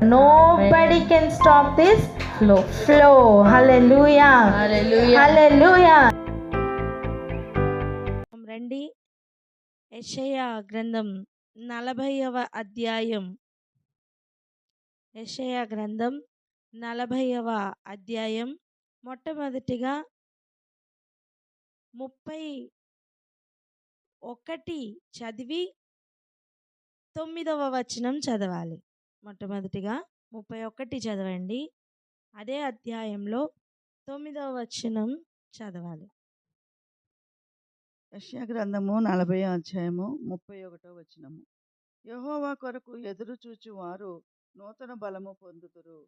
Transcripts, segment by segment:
Nobody can stop this flow. Hallelujah. Hallelujah. రండి, యెషయా గ్రంథం 40వ అధ్యాయం. యెషయా గ్రంథం 40వ అధ్యాయం మొట్టమొదటిగా 31 చదివి 9వ వచనం చదవాలి. మొట్టమొదటిగా 31 చదవండి. అదే అధ్యాయంలో 9వ వచనం చదవాలి. యెషయా గ్రంథము 40వ అధ్యాయము 31వ వచనము. యెహోవా కొరకు ఎదురు చూచువారు నూతన బలము పొందుదురు.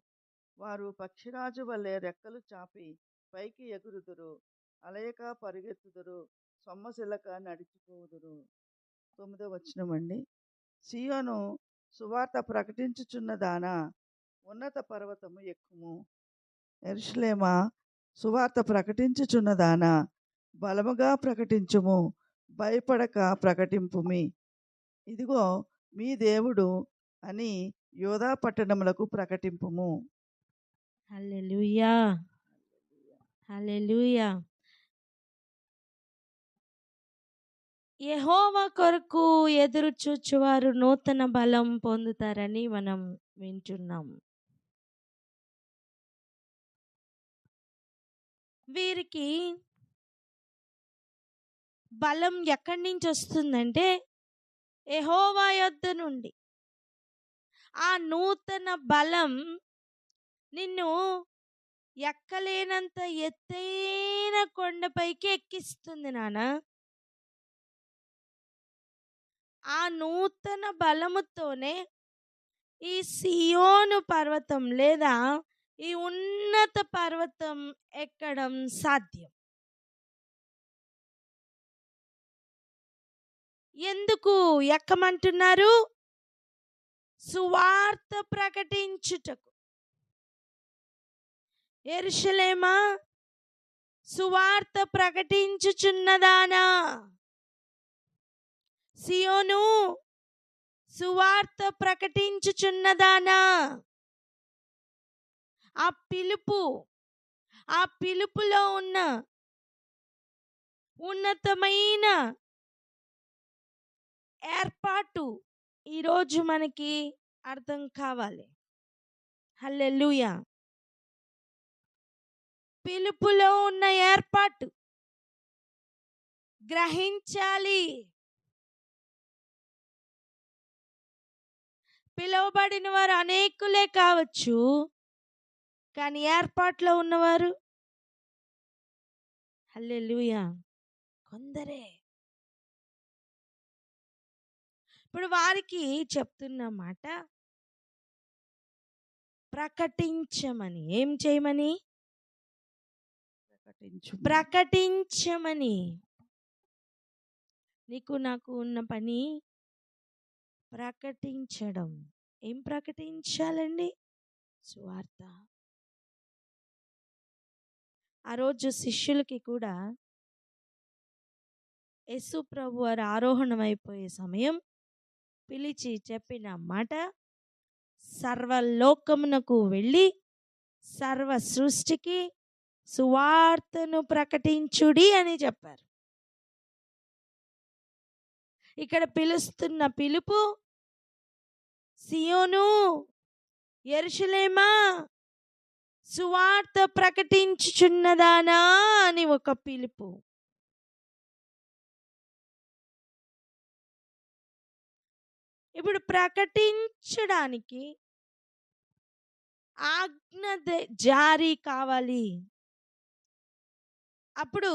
వారు పక్షిరాజు వలె రెక్కలు చాపి పైకి ఎగురుదురు. అలయక పరిగెత్తుదురు, సొమ్మసిల్లక నడిచిపోదురు. 9వ వచనం అండి. సియోను సువార్త ప్రకటించుచున్నదానా, ఉన్నత పర్వతము ఎక్కుము. యెరూషలేమా, సువార్త ప్రకటించుచున్నదానా, బలముగా ప్రకటించుము, భయపడక ప్రకటింపుమి. ఇదిగో మీ దేవుడు అని యోధా పట్టణములకు ప్రకటింపుము. హల్లెలూయా, హల్లెలూయా. యెహోవా కొరకు ఎదురు చూచువారు నూతన బలం పొందుతారని మనం వింటున్నాం. వీరికి బలం ఎక్కడి నుంచి వస్తుందంటే యెహోవా యొద్ద నుండి. ఆ నూతన బలం నిన్ను ఎక్కలేనంత ఎత్తైన కొండపైకి ఎక్కిస్తుంది నాన్న. ఆ నూతన బలముతోనే ఈ సియోను పర్వతం లేదా ఈ ఉన్నత పర్వతం ఎక్కడం సాధ్యం. ఎందుకు ఎక్కమంటున్నారు? సువార్త ప్రకటించుటకు. యెరూషలేమా, సువార్త ప్రకటించుచున్నదానా, సియోను, సువార్త ప్రకటించుచున్నదానా. ఆ పిలుపులో ఉన్న ఉన్నతమైన ఏర్పాటు ఈరోజు మనకి అర్థం కావాలి. హల్లెలూయా. పిలుపులో ఉన్న ఏర్పాటు గ్రహించాలి. పిలువబడిన వారు అనేకులే కావచ్చు, కానీ ఏర్పాట్లో ఉన్నవారు హల్లెలూయా కొందరే. ఇప్పుడు వారికి చెప్తున్న మాట ప్రకటించమని. ఏం చేయమని? ప్రకటించమని. నీకు నాకు ఉన్న పని ప్రకటించడం. ఏం ప్రకటించాలండి? సువార్త. ఆ రోజు శిష్యులకి కూడా యేసు ప్రభు వారు ఆరోహణం అయిపోయే సమయం పిలిచి చెప్పిన మాట, సర్వలోకమునకు వెళ్ళి సర్వ సృష్టికి సువార్తను ప్రకటించుడి అని చెప్పారు. ఇక్కడ పిలుస్తున్న పిలుపు సియోను, యెరూషలేమా, సువార్త ప్రకటించుచున్నదానా అని ఒక పిలుపు. ఇప్పుడు ప్రకటించడానికి ఆజ్ఞ జారీ కావాలి. అప్పుడు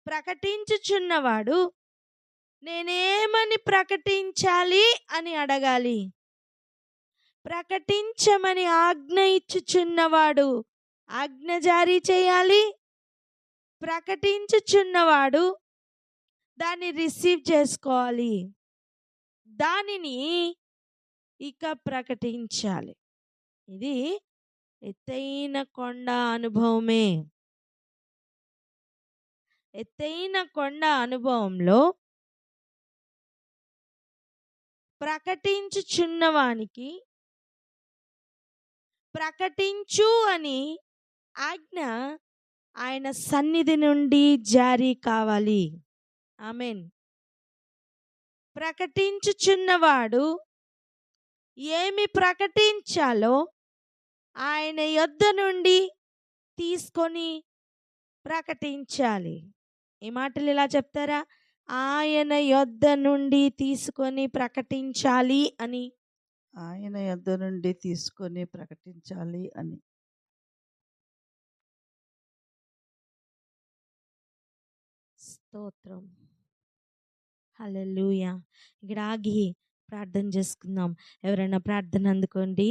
ప్రకటించుచున్నవాడు నేనేమని ప్రకటించాలి అని అడగాలి. ప్రకటించమని ఆజ్ఞ ఇచ్చుచున్నవాడు ఆజ్ఞ జారీ చేయాలి. ప్రకటించుచున్నవాడు దాన్ని రిసీవ్ చేసుకోవాలి. దానిని ఇక ప్రకటించాలి. ఇది ఎత్తైన కొండ అనుభవమే. ఎత్తైన కొండ అనుభవంలో ప్రకటించుచున్నవానికి ప్రకటించు అని ఆజ్ఞ ఆయన సన్నిధి నుండి జారీ కావాలి. ఆమేన్. ప్రకటించుచున్నవాడు ఏమి ప్రకటించాలో ఆయన యొద్ద నుండి తీసుకొని ప్రకటించాలి. ఈ మాటలు ఇలా చెప్తారా? ఆయన యొద్ద నుండి తీసుకొని ప్రకటించాలి అని. ఆయన యొద్ద నుండి తీసుకొని ప్రకటించాలి అని. స్తోత్రం. హల్లెలూయా. ఇక్కడ ఆగి ప్రార్థన చేసుకుందాం. ఎవరైనా ప్రార్థన అందుకోండి.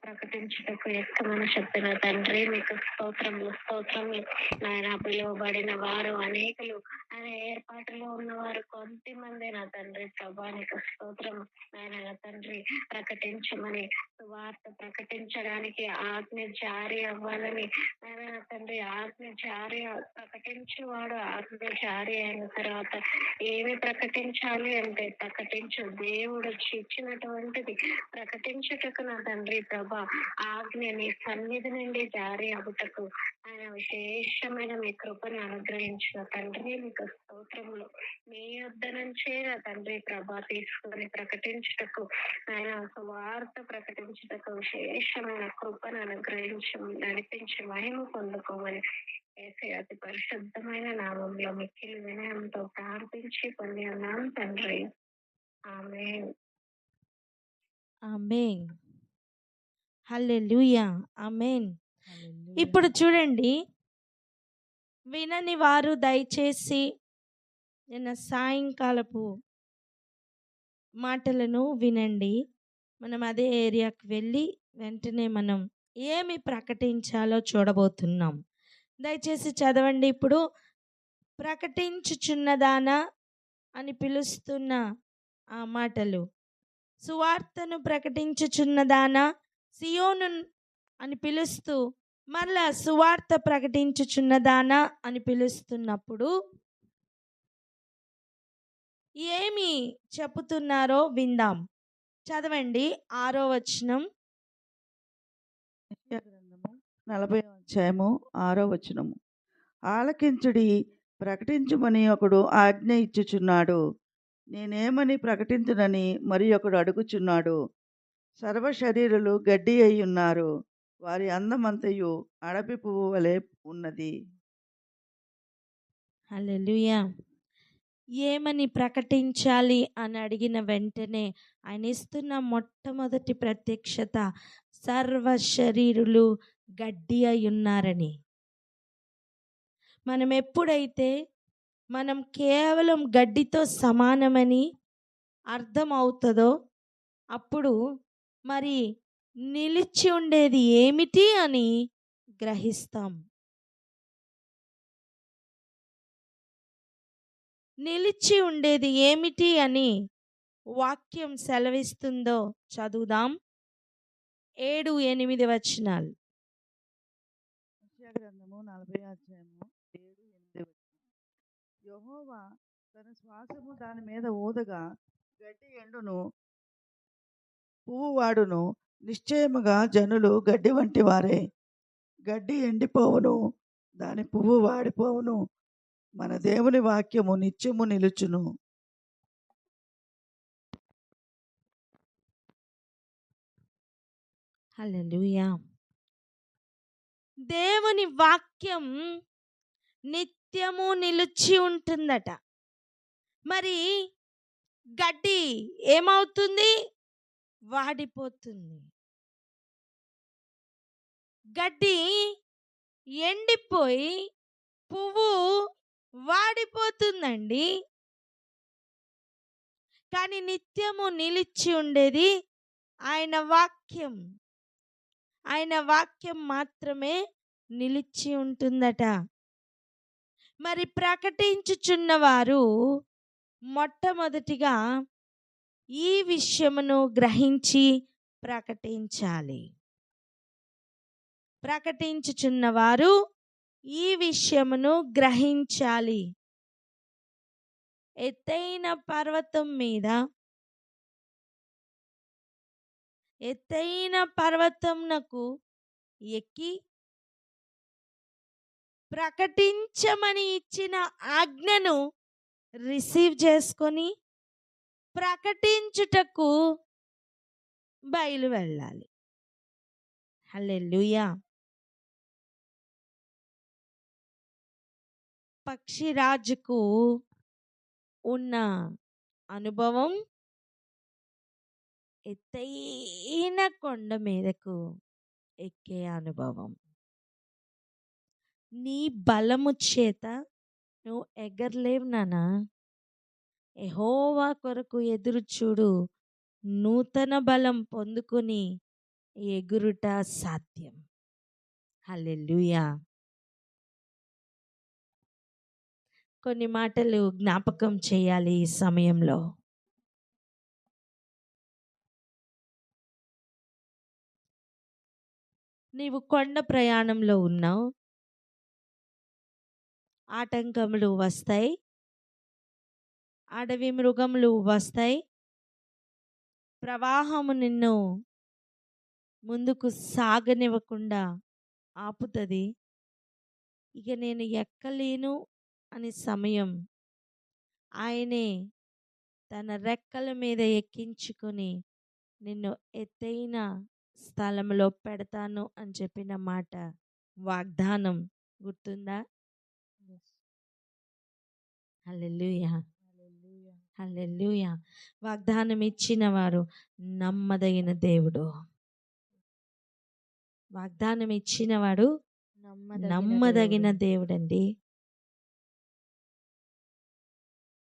ప్రకటించుటకు ఇష్టమని చెప్పిన తండ్రి, మీకు స్తోత్రములు స్తోత్రములు నాయన. పిలువబడిన వారు అనేకులు, ఆయన ఏర్పాటులో ఉన్నవారు కొద్దిమంది నా తండ్రి. ప్రభా నీకు స్తోత్రం నాయన. నా తండ్రి, ప్రకటించమని, సువార్త ప్రకటించడానికి ఆజ్ఞ జారీ అవ్వాలని నాయన. నా తండ్రి, ఆజ్ఞ జారీ ప్రకటించేవాడు ఆజ్ఞ జారీ అయిన తర్వాత ఏమి ప్రకటించాలి అంటే ప్రకటించు దేవుడు ఇచ్చినటువంటిది ప్రకటించుటకు నా తండ్రి ప్రభా ఆజ్ఞ నీ సన్నిధి నుండి జారీ అగుటకు ఆయన విశేషమైన మీ కృపను అనుగ్రహించిన తండ్రి, మీకు స్తోత్రములు. మీ యొద్ద నుంచే నా తండ్రి ప్రభా తీసుకొని ప్రకటించుటకు ఆయన వార్త ప్రకటించుటకు విశేషమైన కృపను అనుగ్రహించి నడిపించి మహిమ పొందుకోమని యేసయ్య అతి పరిశుద్ధమైన నామంలో మిక్కిలి వినయంతో ప్రార్థించి పొంది ఉన్నాం తండ్రి. ఆమేన్. ఆమేన్. హల్లెలూయా. ఆమేన్. హల్లెలూయా. ఇప్పుడు చూడండి, వినని వారు దయచేసి నిన్న సాయంకాలపు మాటలను వినండి. మనం అదే ఏరియాకి వెళ్ళి వెంటనే మనం ఏమి ప్రకటించాలో చూడబోతున్నాం. దయచేసి చదవండి. ఇప్పుడు ప్రకటించుచున్నదానా అని పిలుస్తున్న ఆ మాటలు, సువార్తను ప్రకటించుచున్నదానా, సియోను అని పిలుస్తూ మరలా సువార్త ప్రకటించుచున్నదానా అని పిలుస్తున్నప్పుడు ఏమి చెప్పుతున్నారో విందాం. చదవండి 6వ వచనం. యెషయా గ్రంథము 40వ అధ్యాయము 6వ వచనము. ఆలకించుడి, ప్రకటించుమని ఒకడు ఆజ్ఞ ఇచ్చుచున్నాడు. నేనేమని ప్రకటించునని మరి ఒకడు అడుగుచున్నాడు. సర్వ శరీరులు గడ్డి అయి ఉన్నారు, వారి అందమంతయు అడవి పువ్వు వలె ఉన్నది. హల్లెలూయా. ఏమని ప్రకటించాలి అని అడిగిన వెంటనే ఆయన ఇస్తున్న మొట్టమొదటి ప్రత్యక్షత సర్వ శరీరులు గడ్డి అయి ఉన్నారని. మనం ఎప్పుడైతే మనం కేవలం గడ్డితో సమానమని అర్థం అవుతుందో అప్పుడు మరి నిలిచి ఉండేది ఏమిటి అని గ్రహిస్తాం. నిలిచి ఉండేది ఏమిటి అని వాక్యం సెలవిస్తుందో చదువుదాం. 7-8 వచనాలు. యెషయా గ్రంథము 40వ అధ్యాయము 7-8 వచనం. యెహోవా తన శ్వాసము దాని మీద ఊదగా గడ్డి ఎండును, పువ్వు వాడును. నిశ్చయముగా జనులు గడ్డి వంటి వారే. గడ్డి ఎండిపోవును, దాని పువ్వు వాడిపోవును. మన దేవుని వాక్యము నిత్యము నిలుచును. హల్లెలూయా. దేవుని వాక్యం నిత్యము నిలిచి ఉంటుందట. మరి గడ్డి ఏమవుతుంది? వాడిపోతుంది. గడ్డి ఎండిపోయి పువ్వు వాడిపోతుందండి. కానీ నిత్యము నిలిచి ఉండేది ఆయన వాక్యం. ఆయన వాక్యం మాత్రమే నిలిచి ఉంటుందట. మరి ప్రకటించుచున్నవారు మొట్టమొదటిగా ఈ విషయమును గ్రహించి ప్రకటించాలి. ప్రకటించుచున్నవారు ఈ విషయమును గ్రహించాలి. ఎత్తైన పర్వతం మీద, ఎత్తైన పర్వతంనకు ఎక్కి ప్రకటించమని ఇచ్చిన ఆజ్ఞను రిసీవ్ చేసుకొని ప్రకటించుటకు బయలు వెళ్ళాలి. హల్లెలూయా. పక్షిరాజుకు ఉన్న అనుభవం ఎత్తైన కొండ మీదకు ఎక్కే అనుభవం. నీ బలము చేత నువ్వు ఎగరలేవు నానా. యెహోవా కొరకు ఎదురు చూడు. నూతన బలం పొందుకొని ఎగురుట సాధ్యం. హల్లెలూయా. కొన్ని మాటలు జ్ఞాపకం చేయాలి ఈ సమయంలో. నీవు కొండ ప్రయాణంలో ఉన్నావు. ఆటంకములు వస్తాయి, అడవి మృగములు వస్తాయి, ప్రవాహము నిన్ను ముందుకు సాగనివ్వకుండా ఆపుతుంది. ఇక నేను ఎక్కలేను అనే సమయం ఆయనే తన రెక్కల మీద ఎక్కించుకొని నిన్ను ఎత్తైన స్థలంలో పెడతాను అని చెప్పిన మాట, వాగ్దానం గుర్తుందా? హల్లెలూయా, హల్లెలూయా. వాగ్దానం ఇచ్చిన వారు నమ్మదగిన దేవుడు. వాగ్దానం ఇచ్చినవాడు నమ్మదగిన దేవుడండి.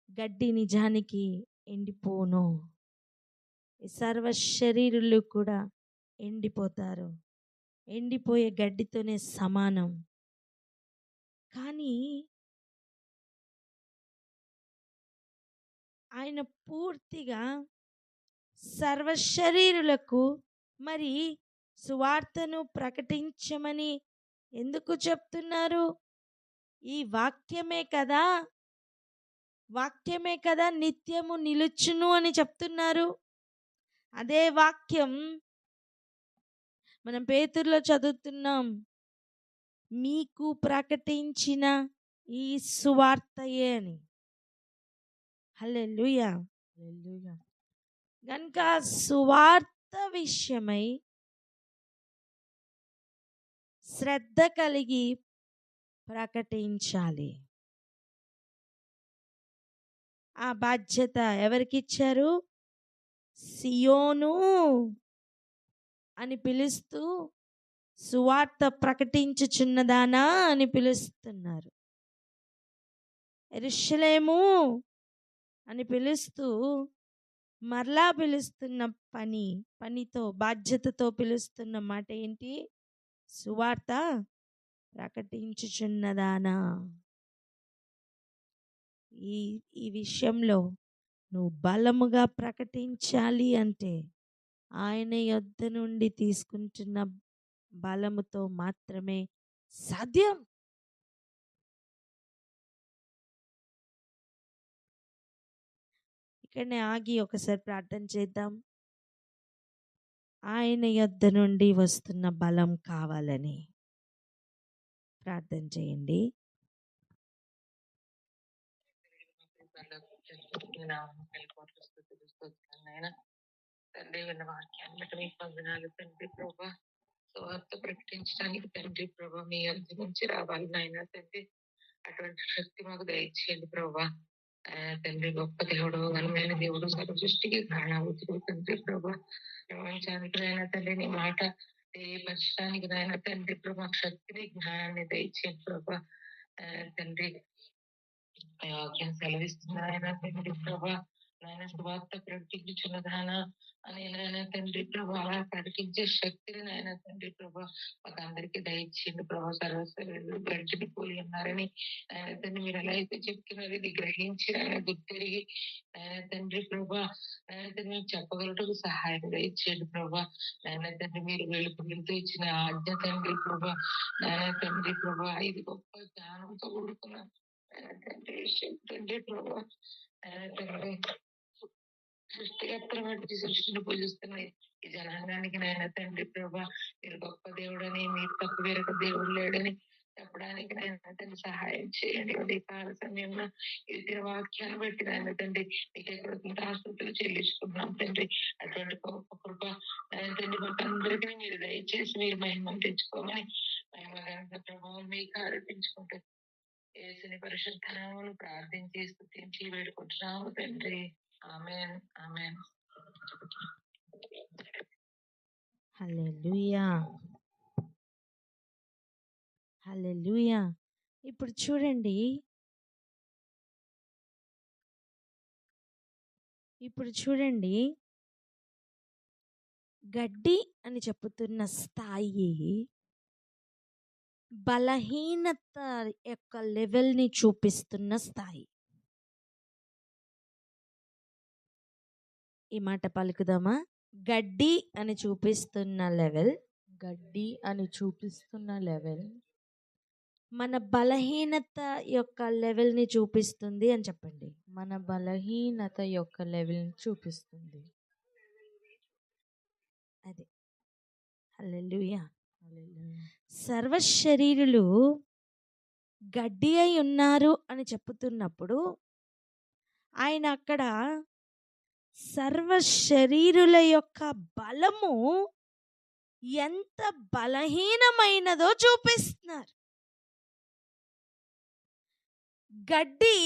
గడ్డి నిజానికి ఎండిపోను. సర్వ శరీరులు కూడా ఎండిపోతారు. ఎండిపోయే గడ్డితోనే సమానం. కానీ ఆయన పూర్తిగా సర్వ శరీరులకు మరి సువార్తను ప్రకటించమని ఎందుకు చెప్తున్నారు? ఈ వాక్యమే కదా, వాక్యమే కదా నిత్యము నిలుచును అని చెప్తున్నారు. అదే వాక్యం మనం పేతురులో చదువుతున్నాం. మీకు ప్రకటించిన ఈ సువార్తయే అని. హల్లెలూయా, హల్లెలూయా. గనుక సువార్త విషయమై శ్రద్ధ కలిగి ప్రకటించాలి. ఆ బాధ్యత ఎవరికి ఇచ్చారు? సియోను అని పిలుస్తూ సువార్త ప్రకటించుచున్నదానా అని పిలుస్తున్నారు. యెరూషలేము అని పిలుస్తూ మరలా పిలుస్తున్న పనితో బాధ్యతతో పిలుస్తున్న మాట ఏంటి? సువార్త ప్రకటించుచున్నదానా. ఈ విషయంలో నువ్వు బలముగా ప్రకటించాలి అంటే ఆయన యొద్ద నుండి తీసుకుంటున్న బలముతో మాత్రమే సాధ్యం. ఇక్కడనే ఆగి ఒకసారి ప్రార్థన చేద్దాం. ఆయన యొద్ద నుండి వస్తున్న బలం కావాలని ప్రార్థన చేయండి. తండ్రి విన్న వాక్యాన్ని బట్టి మీకు వందనాలు తండ్రి ప్రభా. సువార్త ప్రకటించడానికి తండ్రి ప్రభా మీ అంత నుంచి రావాలి నాయన తండ్రి. అటువంటి శక్తి మాకు దయచేయండి ప్రభా. తండ్రి గొప్ప దేవుడు, బలమైన దేవుడు, సర్వ సృష్టికి కారణాభూతుడు తండ్రి ప్రభా. ప్రపంచానికి అయినా తండ్రి నీ మాట తెలియపరచడానికి నాయన తండ్రి ప్రభా శక్తిని జ్ఞానాన్ని దయచేయండి ప్రభా. తండ్రి మీ వాక్యం సెలవిస్తుంది ఆయన తండ్రి ప్రభా. నాయన సువార్త ప్రకటించున్న దాన అని నాయన తండ్రి ప్రభా అలా ప్రకటించే శక్తిని నాయన తండ్రి ప్రభా మాకు అందరికీ దయచేయండి ప్రభా. సర్వస్వలు గడిచిని పోయి ఉన్నారని ఆయన తండ్రి మీరు ఎలా అయితే చెప్తున్నారు ఇది గ్రహించి ఆయన గుర్తిరిగి ఆయన తండ్రి ప్రభా ఆయన తండ్రి మేము చెప్పగలటకు సహాయం దయచేయండి ప్రభా. ఆయన తండ్రి మీరు వెలుపులతో ఇచ్చిన ఆజ్ఞ తండ్రి ప్రభా. ఆయన తండ్రి ప్రభా ఇది గొప్ప జ్ఞానంతో కూడుకున్న తండ్రి ప్రభా. తండ్రి సృష్టికర్తను బట్టి సృష్టిని పూజిస్తున్నాయి ఈ జనాంగానికి నాయన తండ్రి ప్రభా మీరు గొప్ప దేవుడని మీరు తప్ప వేరొక దేవుడు లేడని చెప్పడానికి నాయన తండ్రి సహాయం చేయండి. ఉదయ కాల సమయంలో ఇతర వాక్యాన్ని బట్టి నాయన తండ్రి మీకు ఎక్కడ ఆస్తుతులు చెల్లించుకున్నాం తండ్రి. అటువంటి గొప్ప కృప నాయన తండ్రి మాకు అందరికీ మీరు దయచేసి మీరు మహిమను తెచ్చుకోమని మహిమ ప్రభావం మీకు ఆరోపించుకుంటారు. యేసుని పరిశుద్ధ నామమున ప్రార్థించి స్తుతించి వేడుకుంటున్నాము తండ్రి. ఆమేన్ ఆమేన్. హల్లెలూయా హల్లెలూయా. ఇప్పుడు చూడండి, గడ్డి అని చెప్పుతున్న స్థాయి బలహీనత యొక్క లెవెల్ని చూపిస్తున్న స్థాయి. ఈ మాట పలుకుదామా? గడ్డి అని చూపిస్తున్న లెవెల్ మన బలహీనత యొక్క లెవెల్ని చూపిస్తుంది అని చెప్పండి. మన బలహీనత యొక్క లెవెల్ని చూపిస్తుంది. అది హల్లెలూయా. సర్వ శరీరులు గడ్డి అయి ఉన్నారు అని చెప్పుతున్నప్పుడు ఆయన అక్కడ సర్వ శరీరుల యొక్క బలము ఎంత బలహీనమైనదో చూపిస్తున్నారు. గడ్డి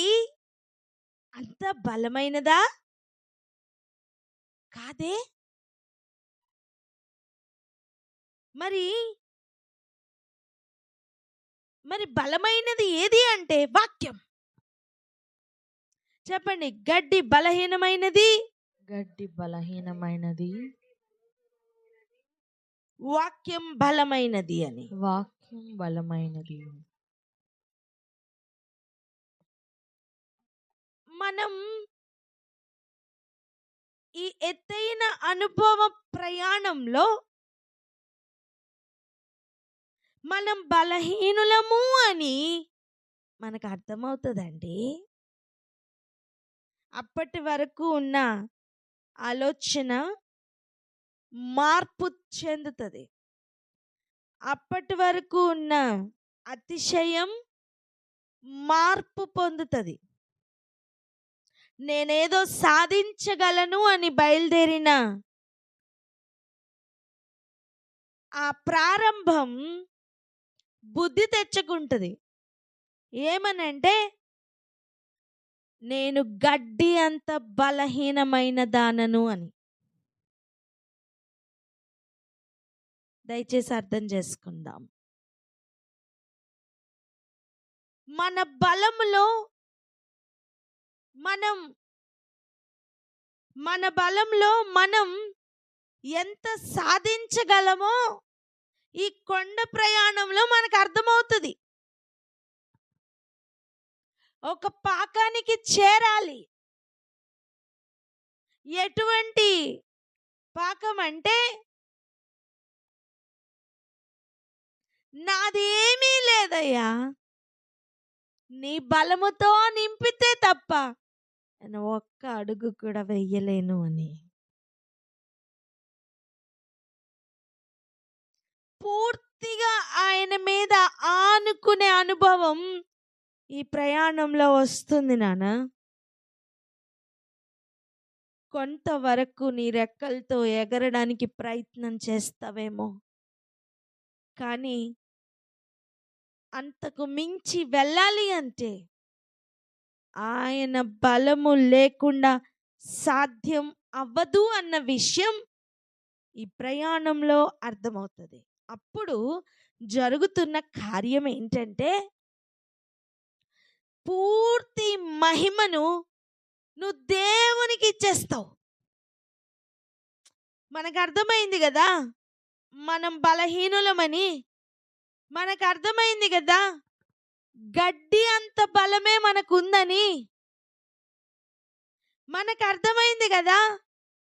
అంత బలమైనదా? కాదే. మరి బలమైనది ఏది అంటే వాక్యం. చెప్పండి, గడ్డి బలహీనమైనది, వాక్యం బలమైనది అని. మనం ఈ ఎత్తైన అనుభవ ప్రయాణంలో మనం బలహీనులము అని మనకు అర్థమవుతుందండి. అప్పటి వరకు ఉన్న ఆలోచన మార్పు చెందుతుంది. అప్పటి వరకు ఉన్న అతిశయం మార్పు పొందుతుంది. నేనేదో సాధించగలను అని బయలుదేరిన ఆ ప్రారంభం బుద్ధి తెచ్చుకుంటుంది. ఏమనంటే, నేను గడ్డి అంత బలహీనమైన దానను అని. దయచేసి అర్థం చేసుకుందాం. మన బలములో మనం ఎంత సాధించగలమో ఈ కొండ ప్రయాణంలో మనకు అర్థమవుతుంది. ఒక పాకానికి చేరాలి. ఎటువంటి పాకం అంటే, నాదేమీ లేదయ్యా, నీ బలముతో నింపితే తప్ప నేను ఒక్క అడుగు కూడా వెయ్యలేను అని. పూర్తిగా ఆయన మీద ఆనుకునే అనుభవం ఈ ప్రయాణంలో వస్తుంది నాన్న. కొంతవరకు నీ రెక్కలతో ఎగరడానికి ప్రయత్నం చేస్తావేమో, కానీ అంతకు మించి వెళ్ళాలి అంటే ఆయన బలము లేకుండా సాధ్యం అవ్వదు అన్న విషయం ఈ ప్రయాణంలో అర్థమవుతుంది. అప్పుడు జరుగుతున్న కార్యం ఏంటంటే పూర్తి మహిమను నువ్వు దేవునికి ఇచ్చేస్తావు. మనకు అర్థమైంది కదా మనం బలహీనులమని. మనకు అర్థమైంది కదా గడ్డి అంత బలమే మనకుందని. మనకు అర్థమైంది కదా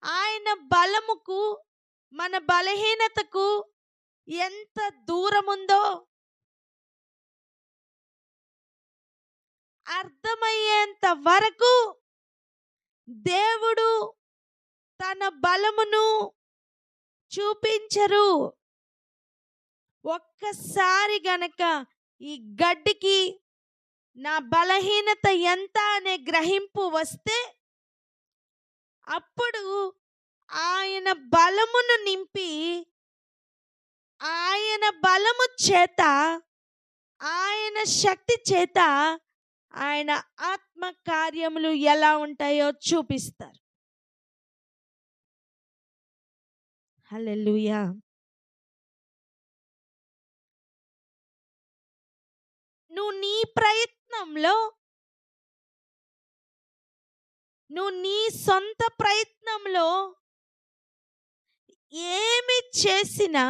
ఆయన బలముకు మన బలహీనతకు ఎంత దూరం ఉందో. అర్థమయ్యేంత వరకు దేవుడు తన బలమును చూపించరు. ఒక్కసారి గనక ఈ గడ్డికి నా బలహీనత ఎంత అనే గ్రహింపు వస్తే అప్పుడు ఆయన బలమును నింపి ఆయన బలము చేత ఆయన శక్తి చేత ఆయన ఆత్మ కార్యములు ఎలా ఉంటాయో చూపిస్తారు. హల్లెలూయా. నువ్వు నీ ప్రయత్నంలో నువ్వు నీ సొంత ప్రయత్నంలో ఏమి చేసినా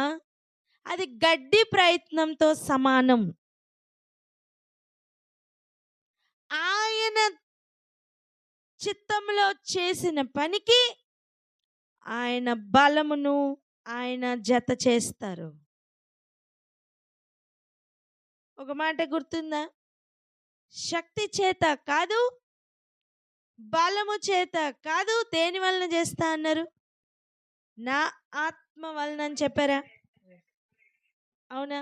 అది గడ్డి ప్రయత్నంతో సమానం. ఆయన చిత్తంలో చేసిన పనికి ఆయన బలమును ఆయన జత చేస్తారు. ఒక మాట గుర్తుందా? శక్తి చేత కాదు, బలము చేత కాదు, దేని వలన చేస్తా అన్నారు? నా ఆత్మ వలన అని చెప్పారా? అవునా?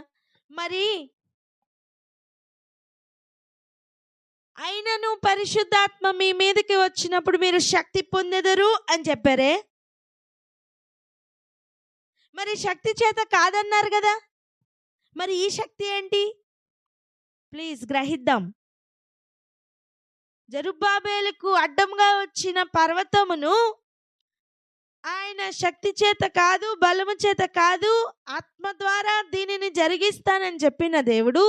మరి అయినను పరిశుద్ధాత్మ మీ మీదకి వచ్చినప్పుడు మీరు శక్తి పొందెదరు అని చెప్పారే. మరి శక్తి చేత కాదన్నారు కదా, మరి ఈ శక్తి ఏంటి? ప్లీజ్ గ్రహిద్దాం. జెరుబ్బాబేలుకు అడ్డంగా వచ్చిన పర్వతమును ఆయన శక్తి చేత కాదు, బలము చేత కాదు, ఆత్మ ద్వారా దీనిని జరిగిస్తానని చెప్పిన దేవుడు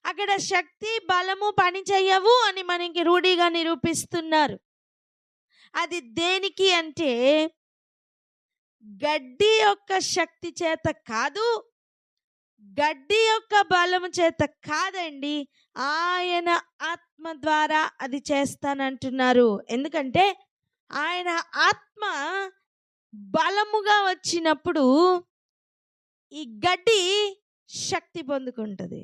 అక్కడ శక్తి బలము పని చెయ్యవు అని మనకి రూఢిగా నిరూపిస్తున్నారు. అది దేనికి అంటే గడ్డి యొక్క శక్తి చేత కాదు, గడ్డి యొక్క బలము చేత కాదండి, ఆయన ఆత్మ ద్వారా అది చేస్తానంటున్నారు. ఎందుకంటే ఆయన ఆత్మ బలముగా వచ్చినప్పుడు ఈ గడ్డి శక్తి పొందుకుంటుంది.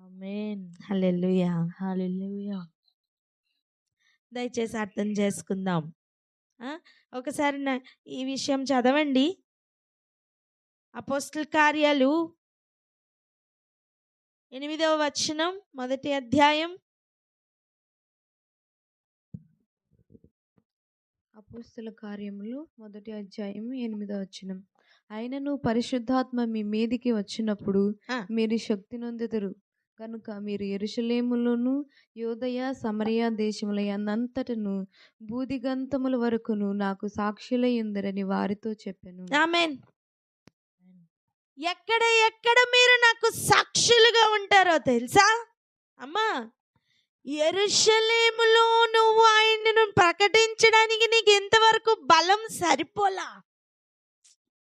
ఆమేన్. హల్లెలూయా. హల్లెలూయా. దయచేసి అర్థం చేసుకుందాం. ఒకసారి ఈ విషయం చదవండి. అపోస్తల కార్యాలు 8వ వచనం, మొదటి అధ్యాయం. అపోస్తల కార్యములు 1వ అధ్యాయం 8వ వచనం. అయినను పరిశుద్ధాత్మ మీ మీదికి వచ్చినప్పుడు మీరు శక్తి నొందెదరు కనుక మీరు యెరూషలేములోను యూదయ సమరయ దేశముల యందంతటను బూదిగంతముల వరకును నాకు సాక్షులై ఉందరని వారితో చెప్పెను. ఆమేన్. ఎక్కడ ఎక్కడ మీరు నాకు సాక్షులుగా ఉంటారో తెలుసా అమ్మా? యెరూషలేములో నువ్వు ఆయనను ప్రకటించడానికి నీకు ఎంతవరకు బలం సరిపోలా.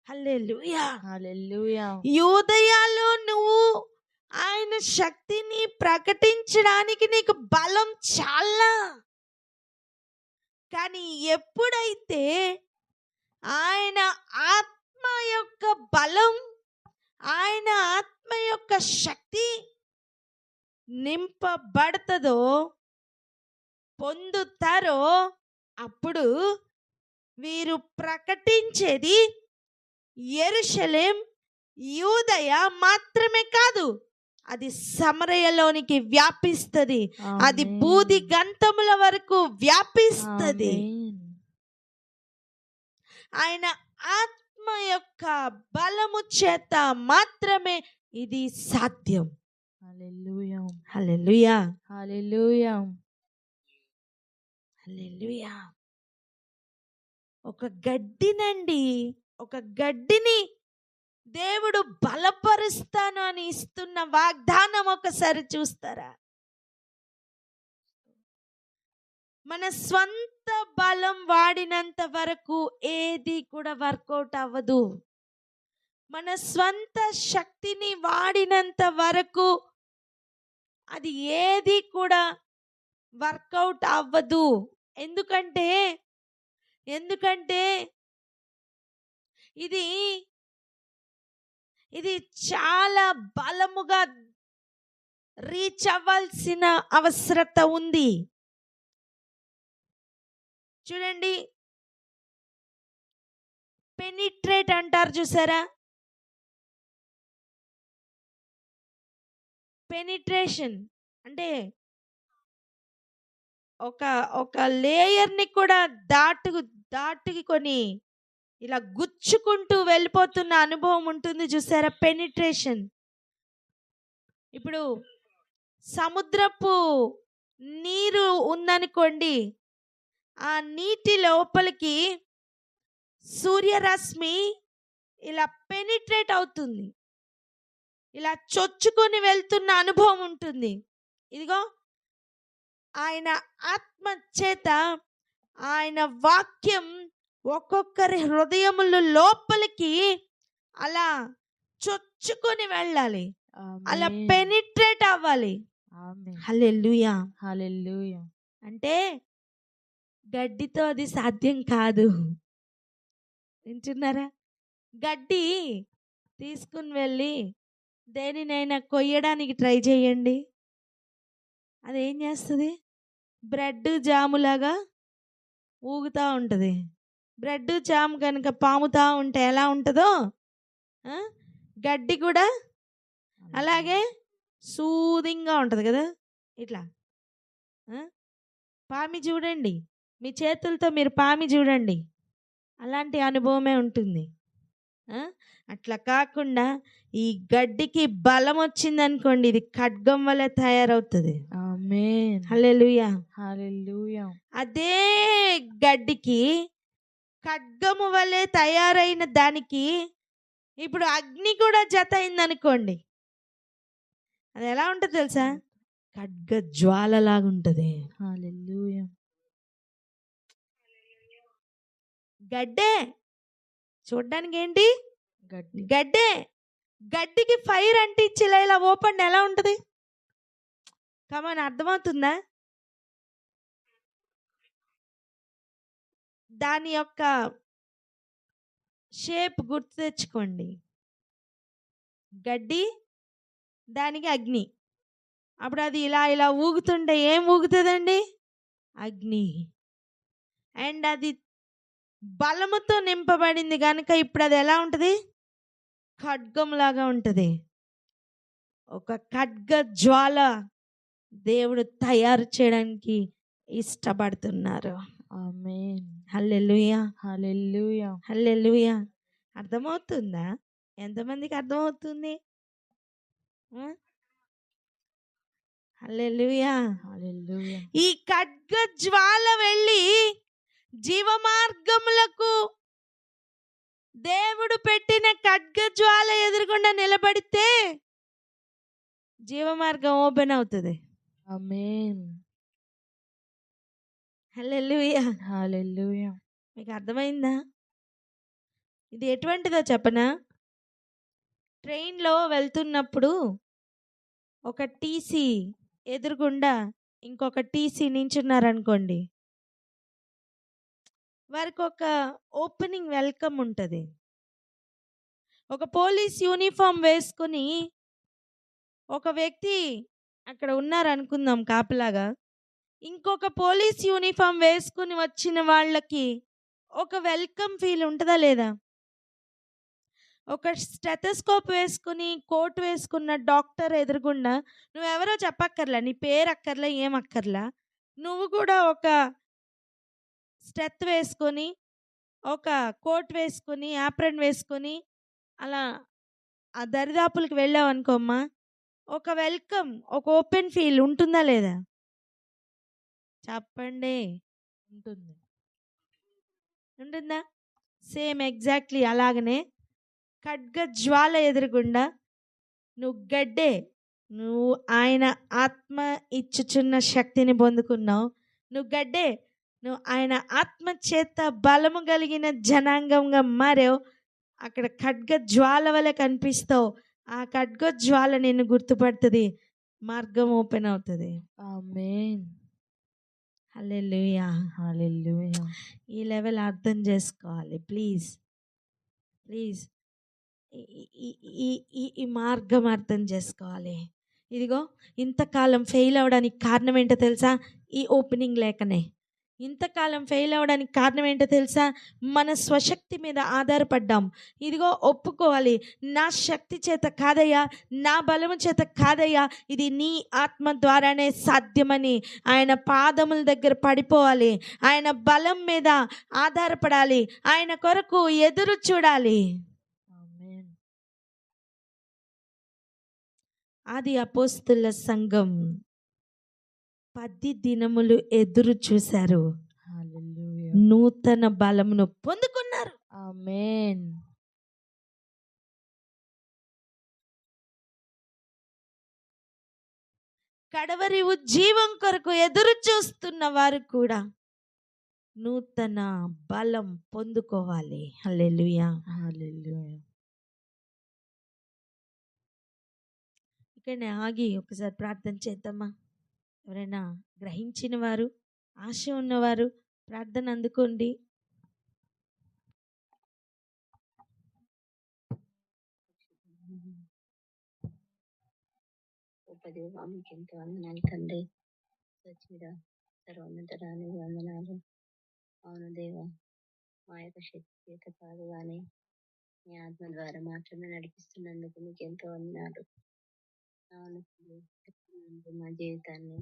హల్లెలూయా. హల్లెలూయా. యూదయాలో నువ్వు ఆయన శక్తిని ప్రకటించడానికి నీకు బలం చాలా. కానీ ఎప్పుడైతే ఆయన ఆత్మ యొక్క బలం, ఆయన ఆత్మ యొక్క శక్తి నింపబడతదో, పొందుతారో, అప్పుడు వీరు ప్రకటించేది యెరూషలేం యూదయ మాత్రమే కాదు, అది సమరయలోనికి వ్యాపిస్తుంది, అది బూది గంతముల వరకు వ్యాపిస్తుంది. ఆయన ఆత్మ యొక్క బలము చేత మాత్రమే ఇది సాధ్యం. హల్లెలూయా. హల్లెలూయా. హల్లెలూయా. హల్లెలూయా. ఒక గడ్డినండి, ఒక గడ్డిని దేవుడు బలపరుస్తాను అని ఇస్తున్న వాగ్దానం ఒకసారి చూస్తారా? మన స్వంత బలం వాడినంత వరకు ఏది కూడా వర్కౌట్ అవ్వదు. మన స్వంత శక్తిని వాడినంత వరకు అది ఏది కూడా వర్కౌట్ అవ్వదు. ఎందుకంటే ఇది చాలా బలముగా రీచ్ అవ్వాల్సిన అవసరత ఉంది. చూడండి, పెనిట్రేట్ అంటారు చూసారా? పెనిట్రేషన్ అంటే ఒక లేయర్ని కూడా దాటుకొని ఇలా గుచ్చుకుంటూ వెళ్ళిపోతున్న అనుభవం ఉంటుంది చూసారా? పెనిట్రేషన్. ఇప్పుడు సముద్రపు నీరు ఉందనుకోండి, ఆ నీటి లోపలికి సూర్యరశ్మి ఇలా పెనిట్రేట్ అవుతుంది, ఇలా చొచ్చుకొని వెళ్తున్న అనుభవం ఉంటుంది. ఇదిగో ఆయన ఆత్మ చేత ఆయన వాక్యం ఒక్కొక్కరి హృదయముల లోపలికి అలా చొచ్చుకొని వెళ్ళాలి, అలా పెనిట్రేట్ అవ్వాలి. హల్లెలూయా, హల్లెలూయా. అంటే గడ్డితో అది సాధ్యం కాదు. వింటున్నారా? గడ్డి తీసుకుని వెళ్ళి దేనినైనా కొయ్యడానికి ట్రై చేయండి, అదేం చేస్తుంది? బ్రెడ్ జాములాగా ఊగుతూ ఉంటుంది. బ్రెడ్ జామ్ కనుక పాముతూ ఉంటే ఎలా ఉంటుందో గడ్డి కూడా అలాగే సూదింగ్గా ఉంటుంది కదా. ఇట్లా పామి చూడండి, మీ చేతులతో మీరు పామి చూడండి, అలాంటి అనుభవమే ఉంటుంది. అట్లా కాకుండా ఈ గడ్డికి బలం వచ్చిందనుకోండి, ఇది ఖడ్గం వల్ల తయారవుతుంది. ఆమేన్. హల్లెలూయా, హల్లెలూయా. అదే గడ్డికి ఖడ్గము వలె తయారైన దానికి ఇప్పుడు అగ్ని కూడా జత అయిందనుకోండి, అది ఎలా ఉంటుంది తెలుసా? ఖడ్గ జ్వాలలాగా ఉంటుంది. హల్లెలూయా. గడ్డే చూడ్డానికి ఏంటి? గడ్డి. గడ్డే. గడ్డికి ఫైర్ అంటించి ఇలా ఓపెన్ ఎలా ఉంటుంది? కమాన్, అర్థమవుతుందా? దాని యొక్క షేప్ గుర్తు తెచ్చుకోండి. గడ్డి, దానికి అగ్ని. అప్పుడు అది ఇలా ఊగుతుంటే ఏం ఊగుతుందండి? అగ్ని. అండ్ అది బలముతో నింపబడింది కనుక ఇప్పుడు అది ఎలా ఉంటుంది? ఖడ్గంలాగా ఉంటుంది. ఒక ఖడ్గ జ్వాల దేవుడు తయారు చేయడానికి ఇష్టపడుతున్నారు. ఆమేన్. హల్లెలూయా, హల్లెలూయా. హల్లెలూయా. అర్థమవుతుందా? ఎంతమందికి అర్థమవుతుంది? హల్లెలూయా, హల్లెలూయా. ఈ ఖడ్గ జ్వాల వెళ్ళి జీవమార్గములకు దేవుడు పెట్టిన ఖడ్గ జ్వాల ఎదురుగుండా నిలబడితే జీవమార్గం ఓపెన్ అవుతుంది. ఆమేన్. హల్లెలూయా, హల్లెలూయా. మీకు అర్థమైందా? ఇది ఎటువంటిదో చెప్పనా? ట్రైన్లో వెళ్తున్నప్పుడు ఒక టీసీ ఎదురుగుండా ఇంకొక టీసీ నించున్నారనుకోండి, వారికి ఒక ఓపెనింగ్ వెల్కమ్ ఉంటుంది. ఒక పోలీస్ యూనిఫామ్ వేసుకుని ఒక వ్యక్తి అక్కడ ఉన్నారనుకుందాం కాపలాగా, ఇంకొక పోలీస్ యూనిఫామ్ వేసుకుని వచ్చిన వాళ్ళకి ఒక వెల్కమ్ ఫీల్ ఉంటుందా లేదా? ఒక స్టెథోస్కోప్ వేసుకుని కోట్ వేసుకున్న డాక్టర్ ఎదురుగుండా నువ్వెవరో చెప్పక్కర్లా, నీ పేరు అక్కర్లా, ఏం అక్కర్లా, నువ్వు కూడా ఒక స్టెత్ వేసుకొని ఒక కోట్ వేసుకొని యాప్రన్ వేసుకొని అలా ఆ దరిదాపులకు వెళ్ళావు అనుకోమ్మా, ఒక వెల్కమ్, ఒక ఓపెన్ ఫీల్ ఉంటుందా లేదా? చెప్పండి. ఉంటుంది. ఉంటుందా? సేమ్ ఎగ్జాక్ట్లీ అలాగనే ఖడ్గ జ్వాల ఎదురుగుండా నువ్వు గడ్డే, నువ్వు ఆయన ఆత్మ ఇచ్చుచున్న శక్తిని పొందుకున్నావు. నువ్వు గడ్డే, నువ్వు ఆయన ఆత్మ చేత బలము కలిగిన జనాంగంగా మారావు. అక్కడ ఖడ్గ జ్వాల వలె కనిపిస్తావు. ఆ ఖడ్గ జ్వాల నిన్ను గుర్తుపడుతుంది, మార్గం ఓపెన్ అవుతుంది. ఆమేన్. హల్లెలూయా. హల్లెలూయా. ఈ లెవెల్ అర్థం చేసుకోవాలి ప్లీజ్. ప్లీజ్ ఈ మార్గం అర్థం చేసుకోవాలి. ఇదిగో ఇంతకాలం ఫెయిల్ అవ్వడానికి కారణం ఏంటో తెలుసా? ఈ ఓపెనింగ్ లేకనే. ఇంతకాలం ఫెయిల్ అవ్వడానికి కారణం ఏంటో తెలుసా? మన స్వశక్తి మీద ఆధారపడ్డాం. ఇదిగో ఒప్పుకోవాలి, నా శక్తి చేత కాదయ్యా, నా బలము చేత కాదయ్యా, ఇది నీ ఆత్మ ద్వారానే సాధ్యమని ఆయన పాదముల దగ్గర పడిపోవాలి. ఆయన బలం మీద ఆధారపడాలి. ఆయన కొరకు ఎదురు చూడాలి. ఆమేన్. ఆది అపోస్తుల సంఘం 10 దినములు ఎదురు చూశారు, హల్లెలూయా. నూతన బలమును పొందుకున్నారు. ఆమేన్. కడవరి ఉజ్జీవం కొరకు ఎదురు చూస్తున్న వారు కూడా నూతన బలం పొందుకోవాలి. హల్లెలూయా. హల్లెలూయా. ఇక్కడనే ఆగి ఒకసారి ప్రార్థన చేద్దామా? ఎవరైనా గ్రహించిన వారు, ఆశ ఉన్నవారు ప్రార్థన అందుకోండి. గొప్ప దేవా, మీకు ఎంతో వందనాలు తండ్రి. సచ్చిడ సర్వోన్నతరానికి వందనాలు. అవును దేవా, మా యొక్క శక్తి చేత కాదు కానీ మీ ఆత్మ ద్వారా మాత్రమే నడిపిస్తున్నందుకు మీకు ఎంతో వందనాలు. అవును తండ్రి, మా జీవితాన్ని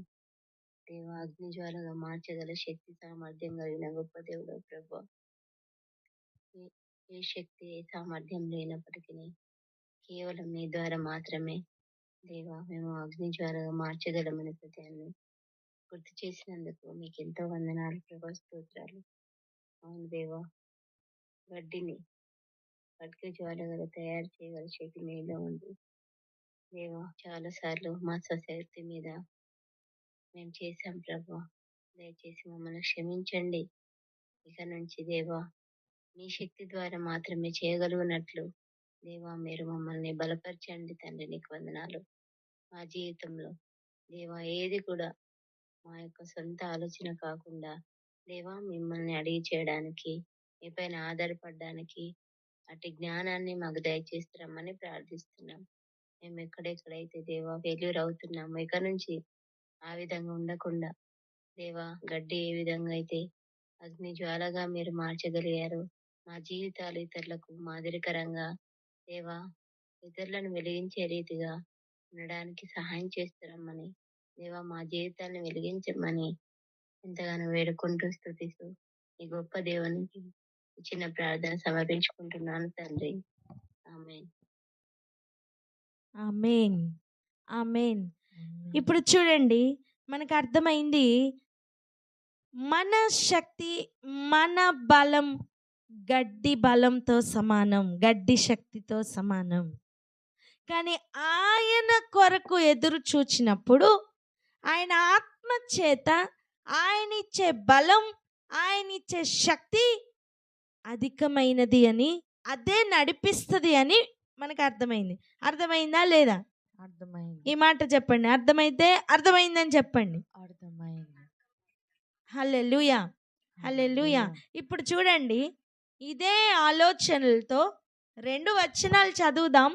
దేవా అగ్ని జ్వాలగా మార్చగల శక్తి సామర్థ్యం కలిగిన గొప్ప దేవుడు ప్రభు. ఏ శక్తి ఏ సామర్థ్యం లేనప్పటికీ కేవలం నీ ద్వారా మాత్రమే దేవా మేము అగ్ని జ్వాలగా మార్చగలమని సత్యాన్ని గుర్తు చేసినందుకు మీకు ఎంతో వందనాలు ప్రభా, స్తోత్రాలు. అవును దేవా, గడ్డిని ఖడ్గ జ్వాలగా తయారు చేయగల శక్తి మీలో ఉంది దేవా. చాలా సార్లు మా స్వశక్తి మీద మేము చేశాం ప్రభా, దయచేసి మమ్మల్ని క్షమించండి. ఇక నుంచి దేవా మీ శక్తి ద్వారా మాత్రమే చేయగలుగునట్లు దేవా మీరు మమ్మల్ని బలపరచండి తండ్రి. నీకు వందనాలు. మా జీవితంలో దేవా ఏది కూడా మా యొక్క సొంత ఆలోచన కాకుండా దేవా మిమ్మల్ని అడిగి చేయడానికి, మీపైన ఆధారపడడానికి అటు జ్ఞానాన్ని మాకు దయచేస్తామని ప్రార్థిస్తున్నాం. మేము ఎక్కడెక్కడైతే దేవా ఫెయిల్యూర్ అవుతున్నాము, ఇక నుంచి ఆ విధంగా ఉండకుండా దేవా గడ్డి ఏ విధంగా అయితే అగ్ని జ్వాలగా మీరు మార్చగలిగారు, మా జీవితాలు ఇతరులకు మాదిరికరంగా దేవా ఇతరులను వెలిగించే రీతిగా ఉండడానికి సహాయం చేస్తారమ్మని దేవా మా జీవితాన్ని వెలిగించమని ఎంతగానో వేడుకుంటూ స్తుతిస్తూ ఈ గొప్ప దేవునికి చిన్న ప్రార్థన సమర్పించుకుంటున్నాను తండ్రి. ఆమేన్. ఆమేన్. ఆమేన్. ఇప్పుడు చూడండి, మనకు అర్థమైంది మన శక్తి, మన బలం గడ్డి బలంతో సమానం, గడ్డి శక్తితో సమానం. కానీ ఆయన కొరకు ఎదురు చూచినప్పుడు ఆయన ఆత్మ చేత ఆయన ఇచ్చే బలం, ఆయన ఇచ్చే శక్తి అధికమైనది అని, అదే నడిపిస్తుంది అని మనకు అర్థమైంది. అర్థమైందా లేదా? అర్థమైంది. ఈ మాట చెప్పండి. అర్థమైతే అర్థమైందని చెప్పండి. అర్థమైంది. హల్లెలూయా. హల్లెలూయా. ఇప్పుడు చూడండి, ఇదే ఆలోచనలతో 2 వచనాలు చదువుదాం.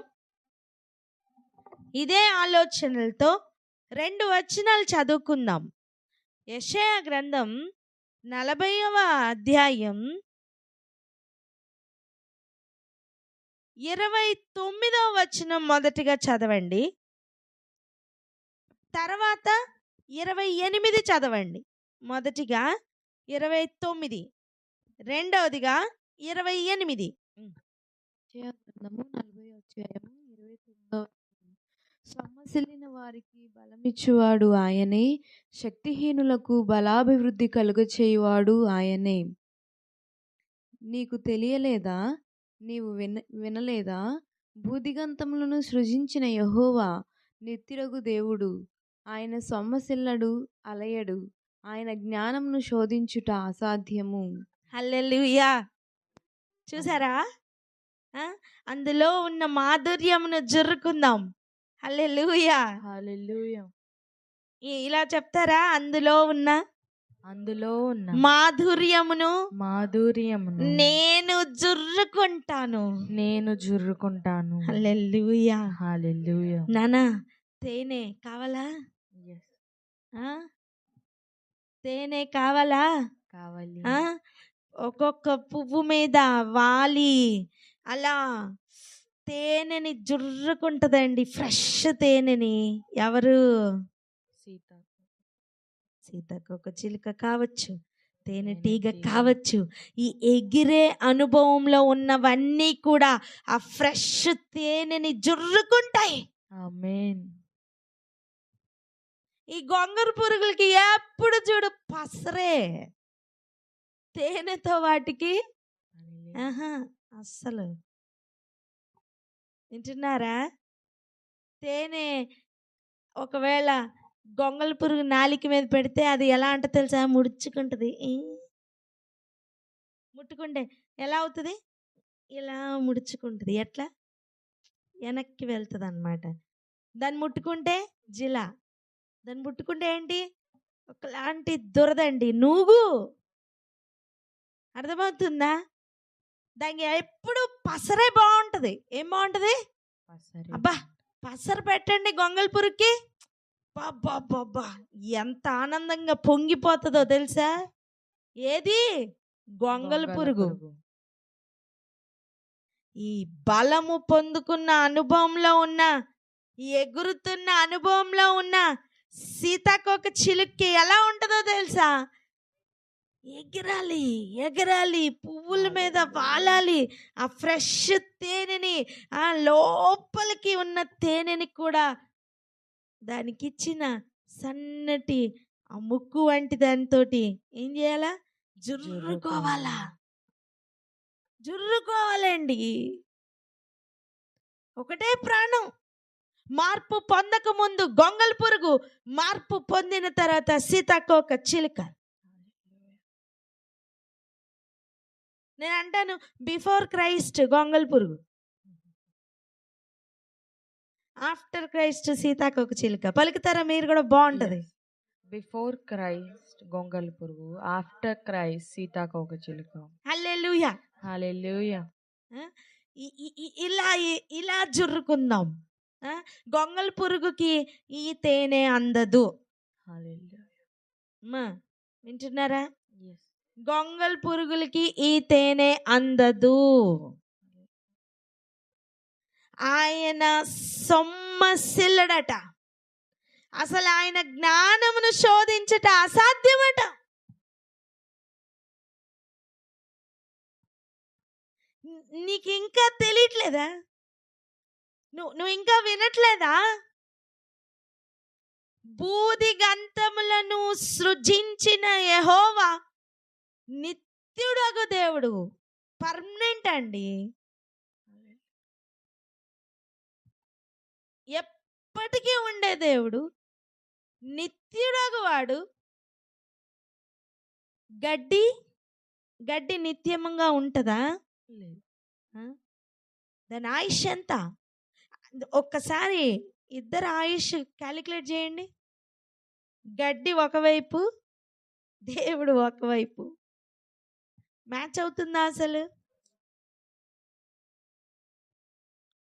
ఇదే ఆలోచనలతో 2 వచనాలు చదువుకుందాం. యెషయా గ్రంథం 40వ అధ్యాయం 29వ వచనం మొదటిగా చదవండి, తర్వాత 28 చదవండి. మొదటిగా 29, రెండవదిగా 28. యెషయా గ్రంథము 40వ అధ్యాయము 29వ వచనం. సొమ్మసిల్లిన వారికి బలమిచ్చువాడు ఆయనే, శక్తిహీనులకు బలాభివృద్ధి కలుగచేయువాడు ఆయనే. నీకు తెలియలేదా? నీవు వినలేదా? భూదిగంతములను సృజించిన యెహోవా నిత్యుడగు దేవుడు. ఆయన సొమ్మసిల్లడు, అలయడు. ఆయన జ్ఞానమును శోధించుట అసాధ్యము. హల్లెలూయా. చూసారా? అందులో ఉన్న మాధుర్యమును జుర్రుకుందాం. హల్లెలూయా. హల్లెలూయా. ఇలా చెప్తారా? అందులో ఉన్న మాధుర్యమును నేను జుర్రుకుంటాను. హల్లెలూయా. హల్లెలూయా. నానా తేనె కావాలా? తేనె కావాలా? కావాలి. ఒక్కొక్క పువ్వు మీద వాలి అలా తేనెని జుర్రుకుంటదండి, ఫ్రెష్ తేనెని. ఎవరు? సీతాకోక చిలుక కావచ్చు, తేనెటీగ కావచ్చు. ఈ ఎగిరే అనుభవంలో ఉన్నవన్నీ కూడా ఆ ఫ్రెష్ తేనెని జుర్రుకుంటాయి. ఆమేన్. ఈ గొంగళి పురుగులకి ఎప్పుడు చూడు పసరే, తేనెతో వాటికి అస్సలు. వింటున్నారా? తేనె ఒకవేళ గొంగళి పురుగు నాలిక మీద పెడితే అది ఎలా అంట తెలుసా? ముడుచుకుంటుంది. ముట్టుకుంటే ఎలా అవుతుంది? ఇలా ముడుచుకుంటుంది. ఎట్లా? వెనక్కి వెళ్తుంది అన్నమాట. దాన్ని ముట్టుకుంటే జిలా, దాన్ని ముట్టుకుంటే ఏంటి? ఒకలాంటి దురదండి, నూగు. అర్థమవుతుందా? దానికి ఎప్పుడు పసరే బాగుంటుంది. ఏం బాగుంటుంది? అబ్బా పసరు పెట్టండి గొంగళి పురుగుకి, బాబా ఎంత ఆనందంగా పొంగిపోతుందో తెలుసా? ఏది? గొంగళి పురుగు. ఈ బలము పొందుకున్న అనుభవంలో ఉన్న, ఈ ఎగురుతున్న అనుభవంలో ఉన్న సీతాకోక చిలుక్కి ఎలా ఉంటుందో తెలుసా? ఎగరాలి ఎగరాలి, పువ్వుల మీద వాలాలి. ఆ ఫ్రెష్ తేనెని, ఆ లోపలికి ఉన్న తేనెని కూడా దానికి ఇచ్చిన సన్నటి ఆ ముక్కు వంటి దానితో ఏం చేయాలా? జుర్రుకోవాలండి. ఒకటే ప్రాణం. మార్పు పొందక ముందు గొంగళి పురుగు, మార్పు పొందిన తర్వాత సీతాకోక చిలుక. నేను అంటాను, బిఫోర్ క్రైస్ట్ గొంగళి పురుగు, ఆఫ్టర్ క్రైస్ట్ సీతాకోక చిలుక. పలుకుతారా మీరు కూడా? బాగుంటది. బిఫోర్ క్రైస్ట్ గొంగళి పురుగు, ఆఫ్టర్ క్రైస్ట్ సీతాకోక చిలుక. హల్లెలూయా. హల్లెలూయా. ఇలా జుర్రుకుందాం. గొంగళి పురుగుకి ఈ తేనె అందదు. వింటున్నారా? గొంగళి పురుగులకి ఈ తేనె అందదు. ఆయన సొమ్మసిల్లడట. అసలు ఆయన జ్ఞానమును శోధించట అసాధ్యమట. నీకు ఇంకా తెలియట్లేదా? నువ్వు ఇంకా వినట్లేదా? భూదిగంతములను సృజించిన యెహోవా నిత్యుడగు దేవుడు. పర్మనెంట్ అండి, ఎప్పటికీ ఉండే దేవుడు, నిత్యుడగు వాడు. గడ్డి నిత్యముగా ఉంటుందా? దాని ఆయుష్ ఎంత? ఒక్కసారి ఇద్దరు ఆయుష్ క్యాలిక్యులేట్ చేయండి. గడ్డి ఒకవైపు, దేవుడు ఒకవైపు. మ్యాచ్ అవుతుందా అసలు?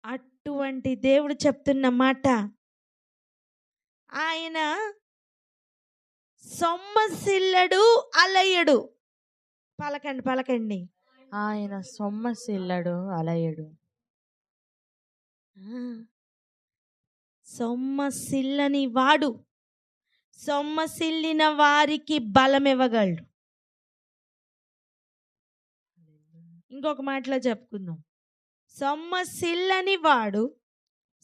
అటువంటి దేవుడు చెప్తున్న మాట, ఆయన సొమ్మసిల్లడు, అలయడు. పలకండి. ఆయన సొమ్మసిల్లడు, అలయడు. సొమ్మసిల్లని వాడు సొమ్మసిల్లిన వారికి బలం ఇవ్వగలడు. ఇంకొక మాటలో చెప్పుకుందాం, సొమ్మసిల్లని వాడు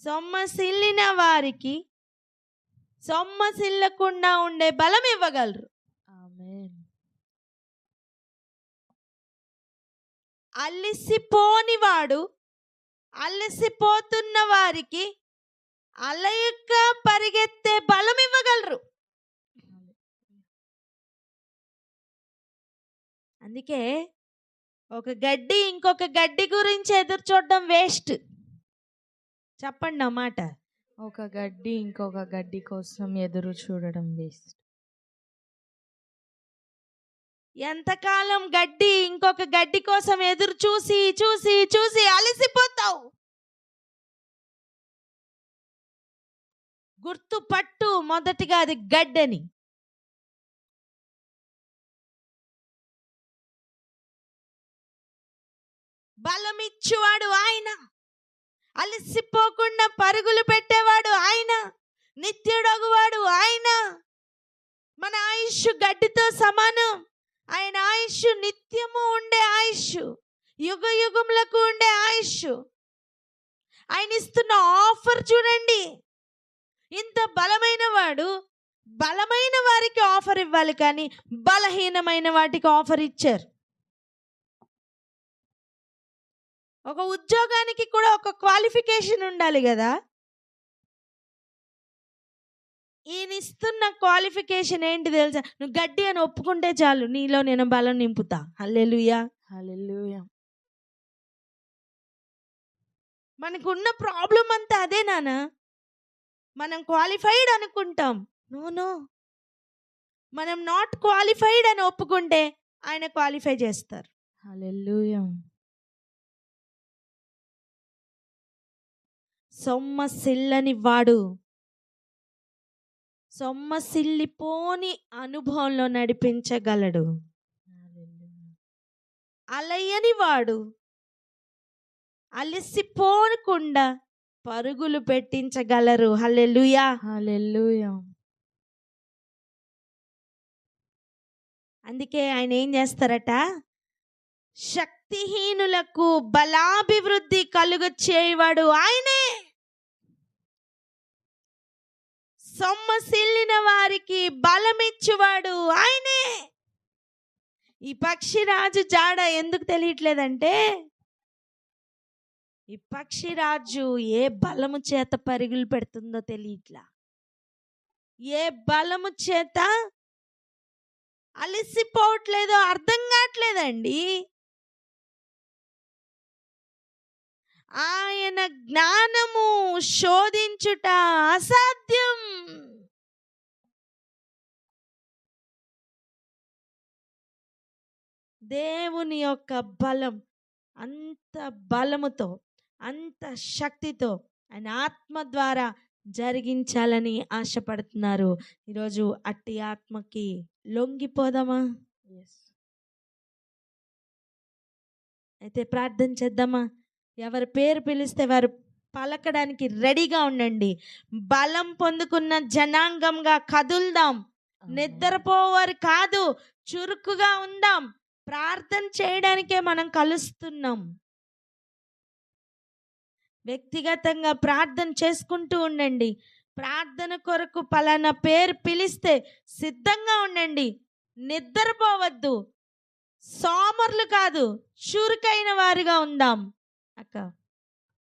సొమ్మసిల్లిన వారికి సొమ్మసిల్లకుండా ఉండే బలం ఇవ్వగలరు. ఆమేన్. అలసిపోనివాడు అలసిపోతున్న వారికి అలయక పరిగెత్తే బలం ఇవ్వగలరు. అందుకే ఒక గడ్డి ఇంకొక గడ్డి గురించి ఎదురు చూడడం వేస్ట్. చెప్పండి ఆ మాట. ఒక గడ్డి ఇంకొక గడ్డి కోసం ఎదురు చూడడం వేస్ట్. ఎంతకాలం గడ్డి ఇంకొక గడ్డి కోసం ఎదురు చూసి చూసి చూసి అలసిపోతావు. గుర్తుపట్టు మొదటిగా అది గడ్డని. బలమిచ్చువాడు ఆయన, అలసిపోకుండా పరుగులు పెట్టేవాడు ఆయన, నిత్యుడగువాడు ఆయన. మన ఆయుష్ గడ్డితో సమానం. ఆయన ఆయుష్ నిత్యము ఉండే ఆయుష్, యుగ యుగములకు ఉండే ఆయుష్. ఆయన ఇస్తున్న ఆఫర్ చూడండి. ఇంత బలమైన వాడు బలమైన వారికి ఆఫర్ ఇవ్వాలి, కానీ బలహీనమైన వాటికి ఆఫర్ ఇచ్చారు. ఒక ఉద్యోగానికి కూడా ఒక క్వాలిఫికేషన్ ఉండాలి కదా. ఈయన ఇస్తున్న క్వాలిఫికేషన్ ఏంటి తెలుసా? నువ్వు గడ్డి అని ఒప్పుకుంటే చాలు, నీలో నేను బలం నింపుతా. హల్లెలూయా, హల్లెలూయా. మనకున్న ప్రాబ్లం అంతా అదే నాన్న. మనం క్వాలిఫైడ్ అనుకుంటాం. నో, మనం నాట్ క్వాలిఫైడ్ అని ఒప్పుకుంటే ఆయన క్వాలిఫై చేస్తారు. హల్లెలూయా. సొమ్మసిల్లని వాడు సొమ్మసిల్లిపోని అనుభవంలో నడిపించగలడు. అలయని వాడు అలసిపోకుండా పరుగులు పెట్టించగలరు. హల్లెలూయా, హల్లెలూయా. అందుకే ఆయన ఏం చేస్తారట? శక్తిహీనులకు బలాభివృద్ధి కలుగ చేయవాడు ఆయనే. సొమ్మసిల్లిన వారికి బలమిచ్చువాడు ఆయనే. ఈ పక్షిరాజు జాడ ఎందుకు తెలియట్లేదంటే, ఈ పక్షిరాజు ఏ బలము చేత పరుగులు పెడుతుందో తెలియట్లా. ఏ బలము చేత అలసిపోవట్లేదో అర్థం కావట్లేదండి. ఆయన జ్ఞానము శోధించుట అసాధ్యం. దేవుని యొక్క బలం అంత బలముతో, అంత శక్తితో ఆయన ఆత్మ ద్వారా జరిగించాలని ఆశపడుతున్నారు. ఈరోజు అట్టి ఆత్మకి లొంగిపోదామా? అయితే ప్రార్థన చేద్దామా? ఎవరి పేరు పిలిస్తే వారు పలకడానికి రెడీగా ఉండండి. బలం పొందుకున్న జనాంగంగా కదుల్దాం. నిద్రపోవారు కాదు, చురుకుగా ఉందాం. ప్రార్థన చేయడానికే మనం కలుస్తున్నాం. వ్యక్తిగతంగా ప్రార్థన చేసుకుంటూ ఉండండి. ప్రార్థన కొరకు పలానా పేరు పిలిస్తే సిద్ధంగా ఉండండి. నిద్రపోవద్దు. సోమరులు కాదు, చురుకైన వారిగా ఉందాం. అక్క